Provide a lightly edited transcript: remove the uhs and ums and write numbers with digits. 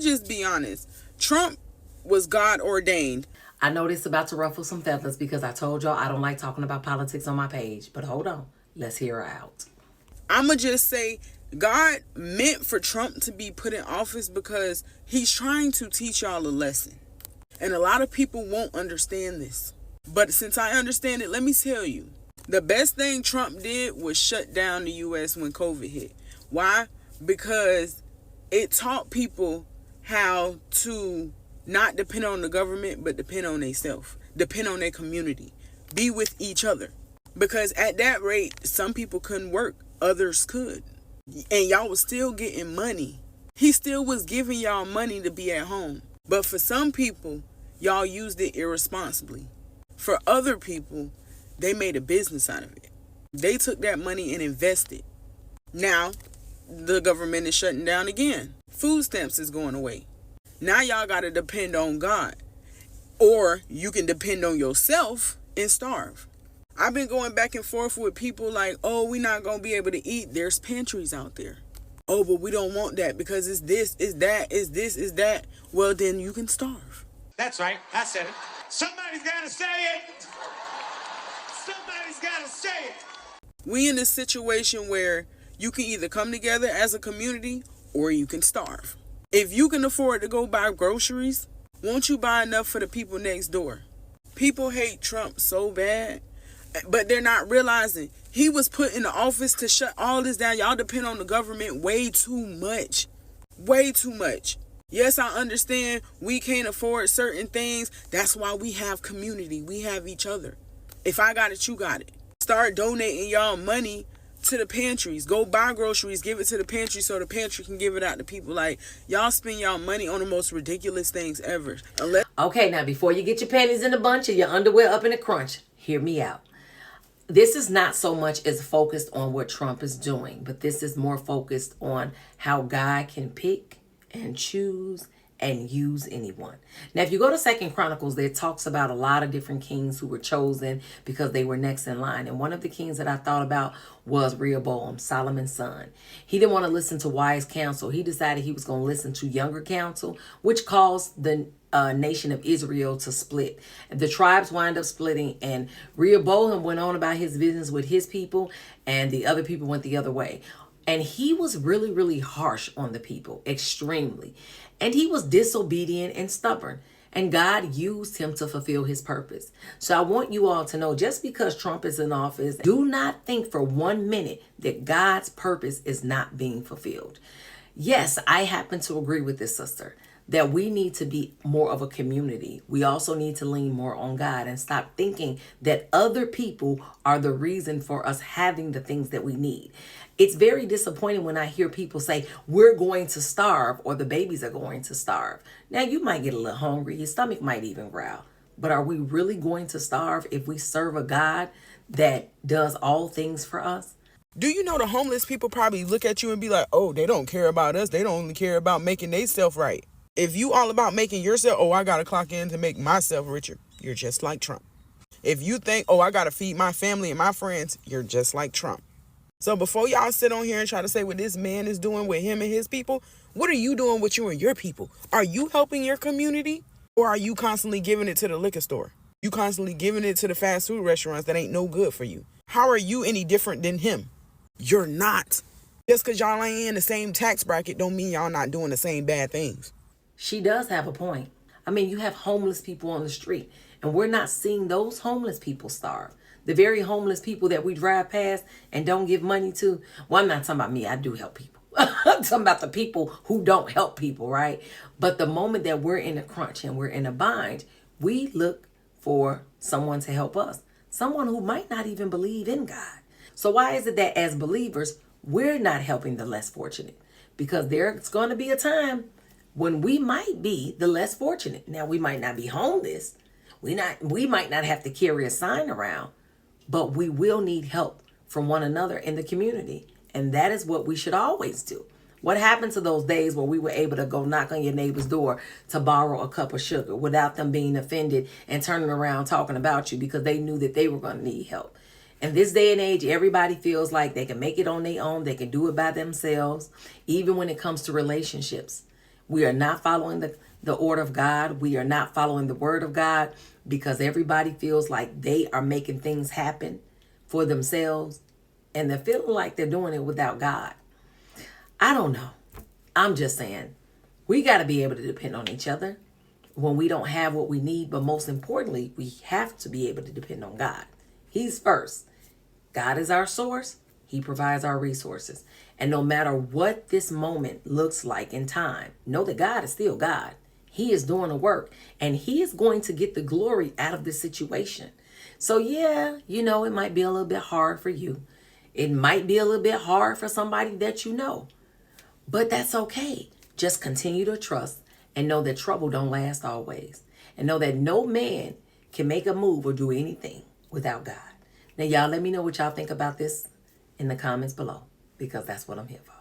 just be honest. Trump was God ordained. I know this is about to ruffle some feathers because I told y'all I don't like talking about politics on my page. But hold on. Let's hear her out. I'ma just say God meant for Trump to be put in office because he's trying to teach y'all a lesson. And a lot of people won't understand this. But since I understand it, let me tell you. The best thing Trump did was shut down the U.S. when COVID hit. Why? Because it taught people how to not depend on the government, but depend on themselves. Depend on their community. Be with each other. Because at that rate, some people couldn't work. Others could. And y'all was still getting money. He still was giving y'all money to be at home. But for some people, y'all used it irresponsibly. For other people, they made a business out of it. They took that money and invested. Now, the government is shutting down again. Food stamps is going away. Now y'all got to depend on God. Or you can depend on yourself and starve. I've been going back and forth with people like, oh, we're not going to be able to eat. There's pantries out there. Oh, but we don't want that because it's this, it's that, it's this, it's that. Well, then you can starve. That's right. I said it. Somebody's got to say it. Somebody's got to say it. We in a situation where you can either come together as a community or you can starve. If you can afford to go buy groceries, won't you buy enough for the people next door? People hate Trump so bad, but they're not realizing he was put in the office to shut all this down. Y'all depend on the government way too much. Way too much. Yes, I understand we can't afford certain things. That's why we have community. We have each other. If I got it, you got it. Start donating y'all money to the pantries. Go buy groceries, give it to the pantry so the pantry can give it out to people. Like, y'all spend y'all money on the most ridiculous things ever. Okay, now before you get your panties in a bunch and your underwear up in a crunch, hear me out. This is not so much as focused on what Trump is doing, but this is more focused on how God can pick and choose and use anyone. Now, if you go to 2 Chronicles, there talks about a lot of different kings who were chosen because they were next in line. And one of the kings that I thought about was Rehoboam, Solomon's son. He didn't want to listen to wise counsel. He decided he was going to listen to younger counsel, which caused the nation of Israel to split. The tribes wind up splitting, and Rehoboam went on about his business with his people, and the other people went the other way. And he was really, really harsh on the people, extremely. And he was disobedient and stubborn. And God used him to fulfill his purpose. So I want you all to know, just because Trump is in office, do not think for 1 minute that God's purpose is not being fulfilled. Yes, I happen to agree with this sister that we need to be more of a community. We also need to lean more on God and stop thinking that other people are the reason for us having the things that we need. It's very disappointing when I hear people say, we're going to starve, or the babies are going to starve. Now, you might get a little hungry. Your stomach might even growl. But are we really going to starve if we serve a God that does all things for us? Do you know the homeless people probably look at you and be like, oh, they don't care about us. They don't only care about making themselves right. If you all about making yourself, oh, I got to clock in to make myself richer, you're just like Trump. If you think, oh, I got to feed my family and my friends, you're just like Trump. So before y'all sit on here and try to say what this man is doing with him and his people, what are you doing with you and your people? Are you helping your community, or are you constantly giving it to the liquor store? You constantly giving it to the fast food restaurants that ain't no good for you? How are you any different than him? You're not. Just because y'all ain't in the same tax bracket don't mean y'all not doing the same bad things. She does have a point. I mean, you have homeless people on the street, and we're not seeing those homeless people starve. The very homeless people that we drive past and don't give money to. Well, I'm not talking about me. I do help people. I'm talking about the people who don't help people, right? But the moment that we're in a crunch and we're in a bind, we look for someone to help us. Someone who might not even believe in God. So why is it that as believers, we're not helping the less fortunate? Because there's going to be a time when we might be the less fortunate. Now, we might not be homeless. We might not have to carry a sign around, but we will need help from one another in the community. And that is what we should always do. What happened to those days where we were able to go knock on your neighbor's door to borrow a cup of sugar without them being offended and turning around talking about you because they knew that they were going to need help? In this day and age, everybody feels like they can make it on their own. They can do it by themselves, even when it comes to relationships. We are not following the order of God. We are not following the word of God because everybody feels like they are making things happen for themselves and they're feeling like they're doing it without God. I don't know. I'm just saying we got to be able to depend on each other when we don't have what we need. But most importantly, we have to be able to depend on God. He's first. God is our source. He provides our resources. And no matter what this moment looks like in time, know that God is still God. He is doing the work and he is going to get the glory out of this situation. So yeah, it might be a little bit hard for you. It might be a little bit hard for somebody that you know, but that's okay. Just continue to trust and know that trouble don't last always. And know that no man can make a move or do anything without God. Now, y'all let me know what y'all think about this in the comments below because that's what I'm here for.